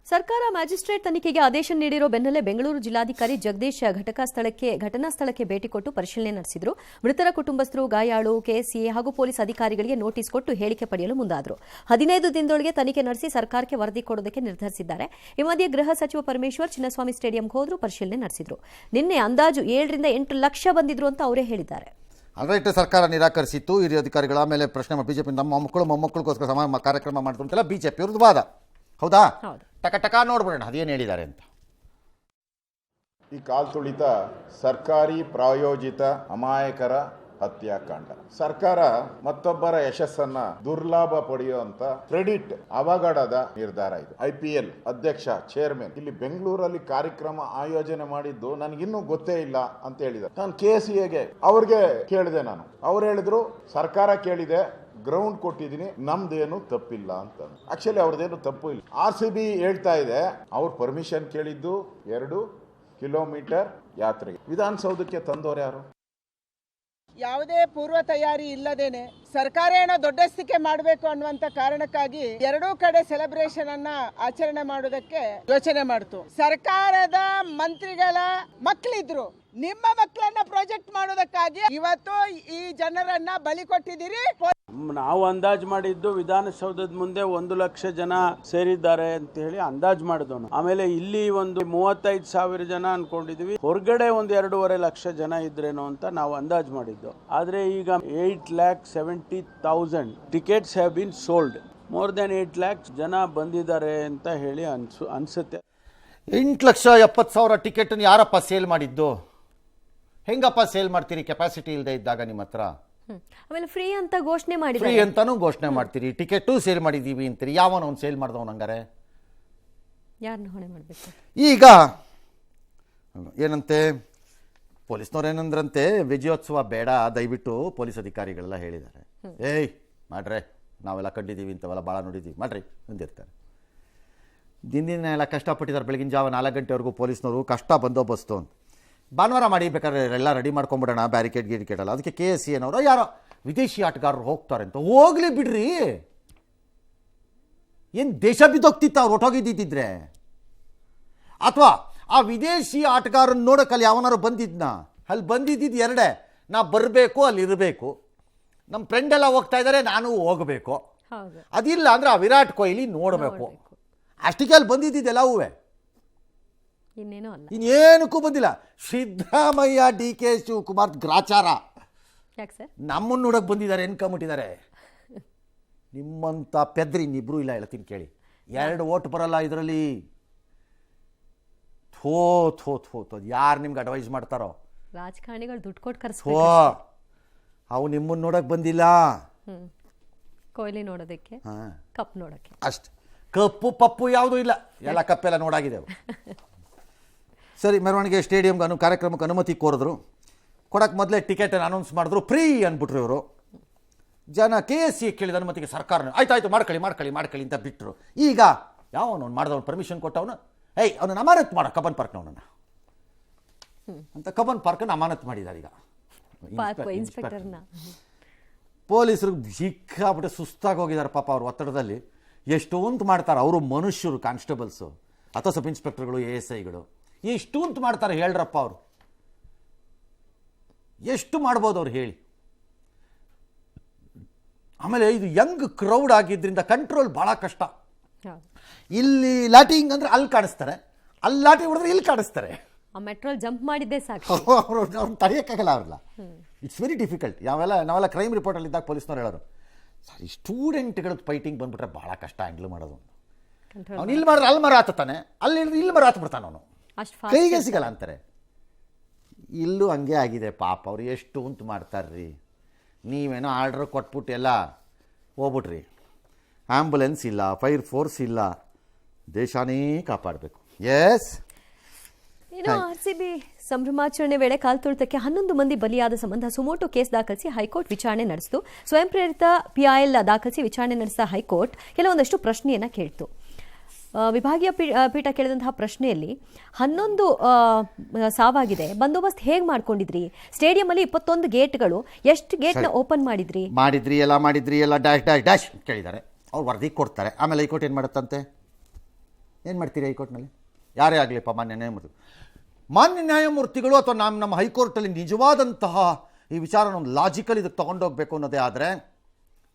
ಸರ್ಕಾರ ಮ್ಯಾಜಿಸ್ಟ್ರೇಟ್ ತನಿಖೆಗೆ ಆದೇಶ ನೀಡಿರೋ ಬೆನ್ನಲ್ಲೇ ಬೆಂಗಳೂರು ಜಿಲ್ಲಾಧಿಕಾರಿ ಜಗದೀಶ್ ಘಟನಾ ಸ್ಥಳಕ್ಕೆ ಭೇಟಿ ಕೊಟ್ಟು ಪರಿಶೀಲನೆ ನಡೆಸಿದರು. ಮೃತರ ಕುಟುಂಬಸ್ಥರು, ಗಾಯಾಳು, ಕೆಎಸ್ಸಿಎ ಹಾಗೂ ಪೊಲೀಸ್ ಅಧಿಕಾರಿಗಳಿಗೆ ನೋಟಿಸ್ ಕೊಟ್ಟು ಹೇಳಿಕೆ ಪಡೆಯಲು ಮುಂದಾದರು. 15 ದಿನದೊಳಗೆ ತನಿಖೆ ನಡೆಸಿ ಸರ್ಕಾರಕ್ಕೆ ವರದಿ ಕೊಡೋದಕ್ಕೆ ನಿರ್ಧರಿಸಿದ್ದಾರೆ. ಈ ಮಧ್ಯೆ ಗೃಹ ಸಚಿವ ಪರಮೇಶ್ವರ್ ಚಿನ್ನಸ್ವಾಮಿ ಸ್ಟೇಡಿಯಂಗೆ ಹೋದ್ರು, ಪರಿಶೀಲನೆ ನಡೆಸಿದರು. ನಿನ್ನೆ ಅಂದಾಜು 7 ರಿಂದ 8 ಲಕ್ಷ ಬಂದಿದ್ರು ಅಂತ ಅವರೇ ಹೇಳಿದ್ದಾರೆ. ಆಲ್ರೈಟ್, ಸರ್ಕಾರ ನಿರಾಕರಿಸಿತ್ತು. ಹಿರಿಯ ಅಧಿಕಾರಿಗಳ ಮೇಲೆ ಪ್ರಶ್ನೆ ಬಿಜೆಪಿ ನಮ್ಮ ಮಕ್ಕಳು ಮೊಮ್ಮಕ್ಕಳಿಗೋಸ್ಕರ ಕಾರ್ಯಕ್ರಮ ಮಾಡಿದ್ರು ಅಂತೆಲ್ಲ ಬಿಜೆಪಿ ಅವ್ರದ್ದು ವಾದ. ಹೌದಾ? ಟಕ ನೋಡ್ಬಿಡೋಣ ಅದೇನು ಹೇಳಿದ್ದಾರೆ ಅಂತ. ಈ ಕಾಲ್ ತುಳಿತ ಸರ್ಕಾರಿ ಪ್ರಾಯೋಜಿತ ಅಮಾಯಕರ ಹತ್ಯಾಕಾಂಡ. ಸರ್ಕಾರ ಮತ್ತೊಬ್ಬರ ಯಶಸ್ಸನ್ನ ದುರ್ಲಾಭ ಪಡೆಯುವಂತ ಕ್ರೆಡಿಟ್ ಅವಘಡದ ನಿರ್ಧಾರ ಇದು. IPL ಅಧ್ಯಕ್ಷ, ಚೇರ್ಮನ್ ಇಲ್ಲಿ ಬೆಂಗಳೂರಲ್ಲಿ ಕಾರ್ಯಕ್ರಮ ಆಯೋಜನೆ ಮಾಡಿದ್ದು ನನಗಿನ್ನೂ ಗೊತ್ತೇ ಇಲ್ಲ ಅಂತ ಹೇಳಿದ್ದಾರೆ. ನಾನು KCAಗೆ ಅವ್ರಿಗೆ ಕೇಳಿದೆ. ಅವ್ರು ಹೇಳಿದ್ರು ಸರ್ಕಾರ ಕೇಳಿದೆ, ಗ್ರೌಂಡ್ ಕೊಟ್ಟಿದ್ದೀನಿ, ನಮ್ದೇನು ತಪ್ಪಿಲ್ಲ ಅಂತ. ಆಕ್ಚುಲಿ ಅವ್ರದ್ದೇನು ತಪ್ಪು ಇಲ್ಲ. RCB ಹೇಳ್ತಾ ಇದೆ ಅವ್ರು ಪರ್ಮಿಷನ್ ಕೇಳಿದ್ದು 2 ಕಿಲೋಮೀಟರ್ ಯಾತ್ರೆಗೆ. ವಿಧಾನಸೌಧಕ್ಕೆ ತಂದವರು ಯಾರು? ಯಾವುದೇ ಪೂರ್ವ ತಯಾರಿ ಇಲ್ಲದೇನೆ ಸರ್ಕಾರ ಏನೋ ದೊಡ್ಡಸ್ತಿಕೆ ಮಾಡಬೇಕು ಅನ್ನುವಂತ ಕಾರಣಕ್ಕಾಗಿ ಎರಡೂ ಕಡೆ ಸೆಲೆಬ್ರೇಷನ್ ಅನ್ನ ಆಚರಣೆ ಮಾಡೋದಕ್ಕೆ ಯೋಚನೆ ಮಾಡ್ತು. ಸರ್ಕಾರದ ಮಂತ್ರಿಗಳ ಮಕ್ಕಳಿದ್ರು, ನಿಮ್ಮ ಮಕ್ಕಳನ್ನ ಪ್ರಾಜೆಕ್ಟ್ ಮಾಡೋದಕ್ಕಾಗಿ ಇವತ್ತು ಈ ಜನರನ್ನ ಬಲಿ ಕೊಟ್ಟಿದ್ದೀರಿ. ನಾವು ಅಂದಾಜು ಮಾಡಿದ್ದು ವಿಧಾನಸೌಧದ ಮುಂದೆ 1 ಲಕ್ಷ ಜನ ಸೇರಿದ್ದಾರೆ ಅಂತ ಹೇಳಿ ಅಂದಾಜು ಮಾಡಿದವನು. ಆಮೇಲೆ ಇಲ್ಲಿ ಒಂದು 35,000 ಜನ ಅನ್ಕೊಂಡಿದ್ವಿ. ಹೊರಗಡೆ 1.5 ಲಕ್ಷ ಜನ ಇದ್ರೇನೋ ಅಂತ ನಾವು ಅಂದಾಜು ಮಾಡಿದ್ದು. ಆದ್ರೆ ಈಗ 8,70,000 tickets have been sold. More than 8 lakhs ಜನ ಬಂದಿದ್ದಾರೆ ಅಂತ ಹೇಳಿ ಅನ್ಸುತ್ತೆ. 8,70,000 ಟಿಕೆಟ್ ಯಾರಪ್ಪ ಸೇಲ್ ಮಾಡಿದ್ದು? ಹೆಂಗಪ್ಪ ಸೇಲ್ ಮಾಡ್ತೀರಿ ಕೆಪಾಸಿಟಿ ಇಲ್ಲದೆ ಇದ್ದಾಗ ನಿಮ್ಮ ಹತ್ರ? ಆಮೇಲೆ ಫ್ರೀ ಅಂತ ಘೋಷಣೆ ಮಾಡಿದ್ರು. ಫ್ರೀ ಅಂತಾನೂ ಘೋಷಣೆ ಮಾಡ್ತೀರಿ, ಟಿಕೆಟು ಸೇಲ್ ಮಾಡಿದೀವಿ ಅಂತೀರಿ. ಯಾವನ ಅವ್ನು ಸೇಲ್ ಮಾಡ್ದವನು? ಹಂಗಾರೆ ಯಾರನ್ನ ಹೊಣೆ ಮಾಡಬೇಕು? ಈಗ ಏನಂತೆ ಪೊಲೀಸ್ನವ್ರು ಏನಂದ್ರಂತೆ, ವಿಜಯೋತ್ಸವ ಬೇಡ ದಯವಿಟ್ಟು ಪೊಲೀಸ್ ಅಧಿಕಾರಿಗಳೆಲ್ಲ ಹೇಳಿದ್ದಾರೆ. ಏಯ್ ಮಾಡ್ರೆ, ನಾವೆಲ್ಲ ಕಂಡಿದ್ದೀವಿ ಇಂಥವೆಲ್ಲ ಭಾಳ ನೋಡಿದ್ದೀವಿ, ಮಾಡ್ರಿ ಅಂದಿರ್ತಾರೆ. ದಿನ ಎಲ್ಲ ಕಷ್ಟಪಟ್ಟಿದ್ದಾರೆ. ಬೆಳಗಿನ ಜಾವ 4 ಗಂಟೆವರೆಗೂ ಪೊಲೀಸ್ನವರು ಕಷ್ಟ ಬಂದೋಬಸ್ತು ಅಂತ. ಭಾನುವಾರ ಮಾಡಿ ಬೇಕಾದ್ರೆ ಎಲ್ಲ ರೆಡಿ ಮಾಡ್ಕೊಂಬಿಡೋಣ, ಬ್ಯಾರಿಕೇಡ್ ಅಲ್ಲ. ಅದಕ್ಕೆ KCAನವರು ಯಾರೋ ವಿದೇಶಿ ಆಟಗಾರರು ಹೋಗ್ತಾರೆ ಅಂತ. ಹೋಗ್ಲಿ ಬಿಡ್ರಿ, ಏನು ದೇಶ ಬಿದ್ದೋಗ್ತಿತ್ತು ಅವ್ರು ಹೊಟ್ಟೋಗಿದ್ದಿದ್ರೆ? ಅಥವಾ ಆ ವಿದೇಶಿ ಆಟಗಾರನ್ನ ನೋಡೋಕ್ಕಲ್ಲಿ ಯಾವನಾರು ಬಂದಿದ್ನ? ಅಲ್ಲಿ ಬಂದಿದ್ದು ಎರಡೇ, ನಾ ಬರಬೇಕು, ಅಲ್ಲಿ ಇರಬೇಕು, ನಮ್ಮ ಫ್ರೆಂಡ್ ಎಲ್ಲ ಹೋಗ್ತಾ ಇದ್ದಾರೆ, ನಾನು ಹೋಗಬೇಕು. ಅದಿಲ್ಲ ಅಂದರೆ ಆ ವಿರಾಟ್ ಕೊಹ್ಲಿ ನೋಡಬೇಕು. ಅಷ್ಟಕ್ಕೆ ಅಲ್ಲಿ ಬಂದಿದ್ದೆಲ್ಲವೂ ಇನ್ನೇನಕ್ಕೂ ಬಂದಿಲ್ಲ. ಸಿದ್ದರಾಮಯ್ಯ, DK ಶಿವಕುಮಾರ್ ಗ್ರಾಚಾರ ನಮ್ಮನ್ನು ನೋಡಕ್ಕೆ ಬಂದಿದ್ದಾರೆ, ಎನ್ಕೊಂಬಿಟ್ಟಿದ್ದಾರೆ. ನಿಮ್ಮಂಥ ಪೆದ್ರಿ ಇನ್ನಿಬ್ರು ಇಲ್ಲ, ಹೇಳ್ತೀನಿ ಕೇಳಿ. 2 ಓಟ್ ಬರಲ್ಲ ಇದರಲ್ಲಿ. ಯಾರು ನಿಮ್ಗೆ ಅಡ್ವೈಸ್ ಮಾಡ್ತಾರೋ? ರಾಜಕಾರಣಿಗಳು ದುಡ್ಡು ಕೊಟ್ಟು ಅವು ನಿಮ್ಮನ್ನು ನೋಡಕ್ಕೆ ಬಂದಿಲ್ಲ, ಕೊಹ್ಲಿ ನೋಡೋದಕ್ಕೆ, ಕಪ್ ನೋಡೋಕ್ಕೆ ಅಷ್ಟು. ಕಪ್ಪು ಪಪ್ಪು ಯಾವುದೂ ಇಲ್ಲ, ಎಲ್ಲ ಕಪ್ಪೆಲ್ಲ ನೋಡಾಗಿದ್ದೆವು. ಸರಿ, ಮೆರವಣಿಗೆ ಸ್ಟೇಡಿಯಂಗೆ ಕಾರ್ಯಕ್ರಮಕ್ಕೆ ಅನುಮತಿ ಕೋರಿದ್ರು. ಕೊಡಕ್ಕೆ ಮೊದಲೇ ಟಿಕೆಟ್ ಅನೌನ್ಸ್ ಮಾಡಿದ್ರು, ಫ್ರೀ ಅಂದ್ಬಿಟ್ರು ಇವರು. ಜನ KCA ಕೇಳಿದ ಅನುಮತಿಗೆ ಸರ್ಕಾರ ಆಯ್ತಾಯ್ತು ಮಾಡ್ಕೊಳ್ಳಿ ಅಂತ ಬಿಟ್ಟರು. ಈಗ ಯಾವನು ಮಾಡಿದವನು ಪರ್ಮಿಷನ್ ಕೊಟ್ಟವನು? ಅವನು ಅಮಾನತ್ ಮಾಡೋ ಕಬ್ಬನ್ ಪಾರ್ಕ್ನವನನ್ನು ಅಂತ. ಕಬ್ಬನ್ ಪಾರ್ಕನ್ನು ಅಮಾನತ್ ಮಾಡಿದ್ದಾರೆ ಈಗ ಇನ್ಸ್ಪೆಕ್ಟರ್ನ. ಪೊಲೀಸರಿಗೆ ಸಿಕ್ಕಾಬಿಟ್ಟು ಸುಸ್ತಾಗಿ ಹೋಗಿದ್ದಾರೆ ಪಾಪ. ಅವ್ರ ಒತ್ತಡದಲ್ಲಿ ಎಷ್ಟೊಂದು ಮಾಡ್ತಾರೆ. ಅವರು ಮನುಷ್ಯರು, ಕಾನ್ಸ್ಟೇಬಲ್ಸು ಅಥವಾ ಸಬ್ ಇನ್ಸ್ಪೆಕ್ಟರ್ಗಳು, ASIಗಳು ಎಷ್ಟು ಅಂತ ಮಾಡ್ತಾರೆ ಹೇಳ್ರಪ್ಪ. ಅವರು ಎಷ್ಟು ಮಾಡ್ಬೋದು ಅವ್ರು ಹೇಳಿ? ಆಮೇಲೆ ಇದು ಯಂಗ್ ಕ್ರೌಡ್ ಆಗಿದ್ದರಿಂದ ಕಂಟ್ರೋಲ್ ಭಾಳ ಕಷ್ಟ. ಇಲ್ಲಿ ಲಾಟಿಂಗ್ ಅಂದರೆ ಅಲ್ಲಿ ಕಾಣಿಸ್ತಾರೆ, ಅಲ್ಲಿ ಲಾಟಿ ಹೊಡೆದ್ರೆ ಇಲ್ಲಿ ಕಾಣಿಸ್ತಾರೆ. ಮೆಟ್ರೋಲ್ ಜಂಪ್ ಮಾಡಿದ್ದೆ ಸಾಕು, ಅವ್ರನ್ನ ತಡೆಯೋಕ್ಕಾಗಲ್ಲ ಅವ್ರಲ್ಲ. It's very difficult. ನಾವೆಲ್ಲ ಕ್ರೈಮ್ ರಿಪೋರ್ಟಲ್ಲಿ ಇದ್ದಾಗ ಪೊಲೀಸ್ನವ್ರು ಹೇಳೋರು, ಸರಿ ಸ್ಟೂಡೆಂಟ್ಗಳದ್ದು ಫೈಟಿಂಗ್ ಬಂದ್ಬಿಟ್ರೆ ಭಾಳ ಕಷ್ಟ ಹ್ಯಾಂಡಲ್ ಮಾಡೋದು. ಅವ್ನು ಇಲ್ಲಿ ಮಾಡಿದ್ರೆ ಅಲ್ಲಿ ಮರ ಹತ್ತಾನೆ, ಅಲ್ಲಿ ಇಲ್ಲಿ ಮರ ಹತ್ಬಿಡ್ತಾನೆ, ಅವನು ಕೈಗೆ ಸಿಗಲ್ಲ ಅಂತಾರೆ. ಇಲ್ಲೂ ಹಂಗೆ ಆಗಿದೆ ಪಾಪ. ಅವ್ರು ಎಷ್ಟು ಅಂತ ಮಾಡ್ತಾರ್ರಿ. ನೀವೇನೋ ಆರ್ಡರ್ ಕೊಟ್ಬಿಟ್ಟು ಎಲ್ಲ ಹೋಗ್ಬಿಟ್ರಿ. ಆ್ಯಂಬುಲೆನ್ಸ್ ಇಲ್ಲ, ಫೈರ್ ಫೋರ್ಸ್ ಇಲ್ಲ, ದೇಶನೇ ಕಾಪಾಡಬೇಕು. ಎಸ್. ಇನ್ನು RCB ಸಂಭ್ರಮಾಚರಣೆ ವೇಳೆ ಕಾಲ್ತುಳಿತಕ್ಕೆ 11 ಮಂದಿ ಬಲಿಯಾದ ಸಂಬಂಧ ಸುಮೋಟೋ ಕೇಸ್ ದಾಖಲಿಸಿ ಹೈಕೋರ್ಟ್ ವಿಚಾರಣೆ ನಡೆಸಿತು. ಸ್ವಯಂ ಪ್ರೇರಿತ PIL ದಾಖಲಿಸಿ ವಿಚಾರಣೆ ನಡೆಸಿದ ಹೈಕೋರ್ಟ್ ಕೆಲವೊಂದಷ್ಟು ಪ್ರಶ್ನೆಯನ್ನ ಕೇಳಿತು. ವಿಭಾಗೀಯ ಪೀಠ ಕೇಳಿದಂತಹ ಪ್ರಶ್ನೆಯಲ್ಲಿ 11 ಸಾವಾಗಿದೆ, ಬಂದೋಬಸ್ತ್ ಹೇಗೆ ಮಾಡ್ಕೊಂಡಿದ್ರಿ? ಸ್ಟೇಡಿಯಂ ಅಲ್ಲಿ 21 ಗೇಟ್ಗಳು, ಎಷ್ಟು ಗೇಟ್ನ ಓಪನ್ ಮಾಡಿದ್ರಿ ಎಲ್ಲ ಡ್ಯಾಶ್ ಕೇಳಿದ್ದಾರೆ. ಅವ್ರು ವರದಿ ಕೊಡ್ತಾರೆ. ಆಮೇಲೆ ಹೈಕೋರ್ಟ್ ಏನು ಮಾಡುತ್ತಂತೆ? ಏನು ಮಾಡ್ತೀರಿ ಹೈಕೋರ್ಟ್ನಲ್ಲಿ? ಯಾರೇ ಆಗಲಿಪ್ಪ ಮಾನ್ಯ ನ್ಯಾಯಮೂರ್ತಿಗಳು ಅಥವಾ ನಮ್ಮ ಹೈಕೋರ್ಟಲ್ಲಿ ನಿಜವಾದಂತಹ ಈ ವಿಚಾರನ ಒಂದು ಲಾಜಿಕಲ್ ಇದಕ್ಕೆ ತೊಗೊಂಡೋಗ್ಬೇಕು ಅನ್ನೋದೇ ಆದರೆ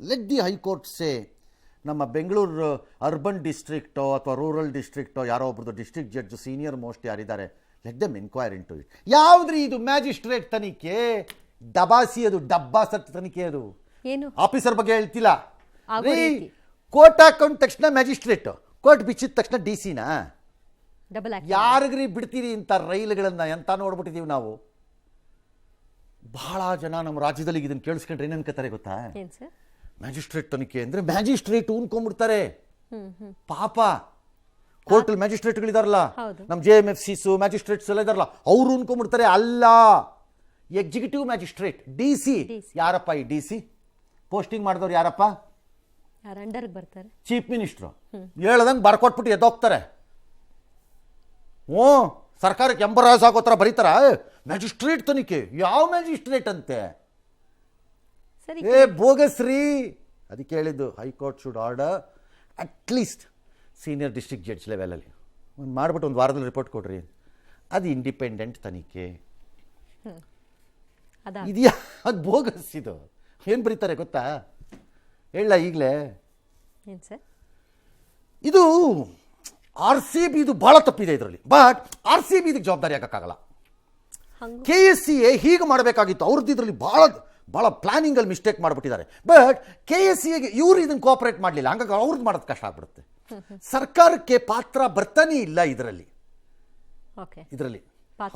ಲೆಟ್ ದಿ ಹೈಕೋರ್ಟ್ಸೇ ನಮ್ಮ ಬೆಂಗಳೂರು ಅರ್ಬನ್ ಡಿಸ್ಟ್ರಿಕ್ಟೋ ಅಥವಾ ರೂರಲ್ ಡಿಸ್ಟ್ರಿಕ್ಟೋ ಯಾರೋ ಒಬ್ರದ್ದು ಡಿಸ್ಟ್ರಿಕ್ಟ್ ಜಡ್ಜ್ ಸೀನಿಯರ್ ಮೋಸ್ಟ್ ಯಾರಿದ್ದಾರೆ, let them enquire into it. ಯಾವುದ್ರಿ ಇದು ಮ್ಯಾಜಿಸ್ಟ್ರೇಟ್ ತನಿಖೆ? ಡಬಾಸಿ ಅದು, ಡಬ್ಬಾಸಟ್ ತನಿಖೆ ಅದು. ಏನು ಆಫೀಸರ್ ಬಗ್ಗೆ ಹೇಳ್ತಿಲ್ಲ. ಆಗೋ ರೀತಿ. ಕೋರ್ಟ್ ಹಾಕೊಂಡ ತಕ್ಷಣ ಮ್ಯಾಜಿಸ್ಟ್ರೇಟ್, ಕೋರ್ಟ್ ಬಿಚ್ಚಿದ ತಕ್ಷಣ ಡಿ ಸಿನಾ? ಡಬಲ್ ಯಾರಿಗ್ರಿ ಬಿಡ್ತೀರಿ ಇಂಥ ರೈಲುಗಳನ್ನು? ಎಂತ ನೋಡ್ಬಿಟ್ಟಿದ್ದೀವಿ ನಾವು. ಬಹಳ ಜನ ನಮ್ಮ ರಾಜ್ಯದಲ್ಲಿ ಇದನ್ನು ಕೇಳಿಸ್ಕೊಂಡ್ರೆ ಏನು ಅನ್ಕೋತಾರೆ ಗೊತ್ತಾ? ಏನ್ ಸರ್? ಮ್ಯಾಜಿಸ್ಟ್ರೇಟ್ ತನಿಖೆ ಅಂದರೆ ಮ್ಯಾಜಿಸ್ಟ್ರೇಟ್ ಉನ್ಕೊಂಡ್ಬಿಡ್ತಾರೆ. ಪಾಪ ಕೋರ್ಟಲ್ಲಿ ಮ್ಯಾಜಿಸ್ಟ್ರೇಟ್ಗಳಿದಾರಲ್ಲ, ನಮ್ಮ JMFCs ಮ್ಯಾಜಿಸ್ಟ್ರೇಟ್ಸ್ ಎಲ್ಲ ಇದಾರಲ್ಲ, ಅವ್ರು ಉನ್ಕೊಂಡ್ಬಿಡ್ತಾರೆ. ಅಲ್ಲ, ಎಕ್ಸಿಕ್ಯೂಟಿವ್ ಮ್ಯಾಜಿಸ್ಟ್ರೇಟ್ DC. ಯಾರಪ್ಪ ಈ DC? ಪೋಸ್ಟಿಂಗ್ ಮಾಡಿದವ್ರು ಯಾರಪ್ಪ? ಯಾರು ಅಂಡರ್ಗೆ ಬರ್ತಾರೆ? Chief minister. ಹೇಳ್ದಂಗೆ ಬರ್ಕೊಟ್ಬಿಟ್ಟು ಎದ್ದೋಗ್ತಾರೆ. ಓ ಸರ್ಕಾರಕ್ಕೆ ಎಂಬರಾಸ್ ಆಗೋ ಥರ ಬರೀತಾರ ಮ್ಯಾಜಿಸ್ಟ್ರೇಟ್ ತನಿಖೆ. ಯಾವ ಮ್ಯಾಜಿಸ್ಟ್ರೇಟ್ ಅಂತೆ? ಸರಿ, ಬೋಗಸ್ರಿ. ಅದಕ್ಕೆ ಹೇಳಿದ್ದು high court should order at least senior district judge ಲೆವೆಲಲ್ಲಿ ಒಂದು ಮಾಡಿಬಿಟ್ಟು ಒಂದು ವಾರದಲ್ಲಿ ರಿಪೋರ್ಟ್ ಕೊಡ್ರಿ. ಅದು ಇಂಡಿಪೆಂಡೆಂಟ್ ತನಿಖೆ ಇದೆಯಾ? ಅದು ಬೋಗಸ್. ಇದು ಏನು ಬರೀತಾರೆ ಗೊತ್ತಾ? ಹೇಳ ಈಗಲೇ. ಏನ್ ಸರ್? ಇದು RCB ಇದು ಭಾಳ ತಪ್ಪಿದೆ ಇದರಲ್ಲಿ. ಬಟ್ RCB ಇದಕ್ಕೆ ಜವಾಬ್ದಾರಿ ಹಾಕೋಕ್ಕಾಗಲ್ಲ. KSCA ಹೀಗೆ ಮಾಡಬೇಕಾಗಿತ್ತು. ಅವ್ರದ್ದು ಇದರಲ್ಲಿ ಭಾಳ ಪ್ಲಾನಿಂಗಲ್ಲಿ ಮಿಸ್ಟೇಕ್ ಮಾಡಿಬಿಟ್ಟಿದ್ದಾರೆ. ಬಟ್ KSCAಗೆ ಇವರು ಇದನ್ನು ಕೋಆಪರೇಟ್ ಮಾಡಲಿಲ್ಲ, ಹಂಗಾಗಿ ಅವ್ರದ್ದು ಮಾಡೋದು ಕಷ್ಟ ಆಗ್ಬಿಡುತ್ತೆ. ಸರ್ಕಾರಕ್ಕೆ ಪಾತ್ರ ಬರ್ತಾನೇ ಇಲ್ಲ ಇದರಲ್ಲಿ.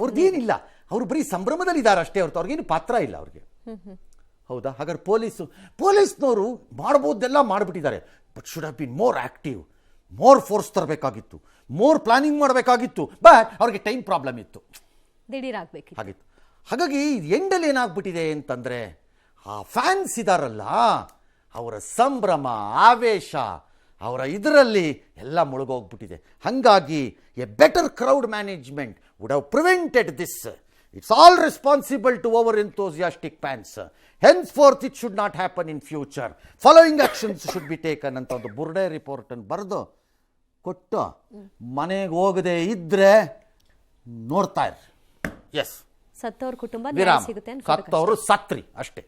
ಅವ್ರದ್ದೇನಿಲ್ಲ, ಅವರು ಬರೀ ಸಂಭ್ರಮದಲ್ಲಿ ಇದ್ದಾರೆ ಅಷ್ಟೇ ಹೊರತು ಅವ್ರಿಗೇನು ಪಾತ್ರ ಇಲ್ಲ ಅವ್ರಿಗೆ. ಹೌದಾ? ಹಾಗಾದ್ರೆ ಪೊಲೀಸ್ನವರು ಮಾಡ್ಬೋದೆಲ್ಲ ಮಾಡಿಬಿಟ್ಟಿದ್ದಾರೆ. But should have been more active, more force ತರಬೇಕಾಗಿತ್ತು, ಮೋರ್ ಪ್ಲಾನಿಂಗ್ ಮಾಡಬೇಕಾಗಿತ್ತು. ಬಟ್ ಅವ್ರಿಗೆ ಟೈಮ್ ಪ್ರಾಬ್ಲಮ್ ಇತ್ತು, ದಿಢೀರ್ ಆಗಬೇಕಿತ್ತು ಹಾಗಿತ್ತು. ಹಾಗಾಗಿ ಎಂಡಲ್ಲಿ ಏನಾಗ್ಬಿಟ್ಟಿದೆ ಅಂತಂದರೆ, ಆ ಫ್ಯಾನ್ಸ್ ಇದಾರಲ್ಲ, ಅವರ ಸಂಭ್ರಮ ಆವೇಶ, ಅವರ ಇದರಲ್ಲಿ ಎಲ್ಲ ಮುಳುಗೋಗ್ಬಿಟ್ಟಿದೆ. ಹಾಗಾಗಿ a better crowd management would have prevented this. It's all responsible to over enthusiastic fans. Henceforth it should not happen in future. Following actions should be taken ಅಂತ ಒಂದು ಬುರ್ಡೆ ರಿಪೋರ್ಟನ್ನು ಬರೆದು ಕೊಟ್ಟು ಮನೆಗೆ ಹೋಗದೆ ಇದ್ರೆ ನೋಡ್ತಾ ಇರ್ರಿ. ಎಸ್, ಸತ್ತವ್ರ ಕುಟುಂಬ ವಿರಾಮ. ಸಿಗುತ್ತೆ, ಸತ್ತವರು ಸತ್ರಿ ಅಷ್ಟೇ.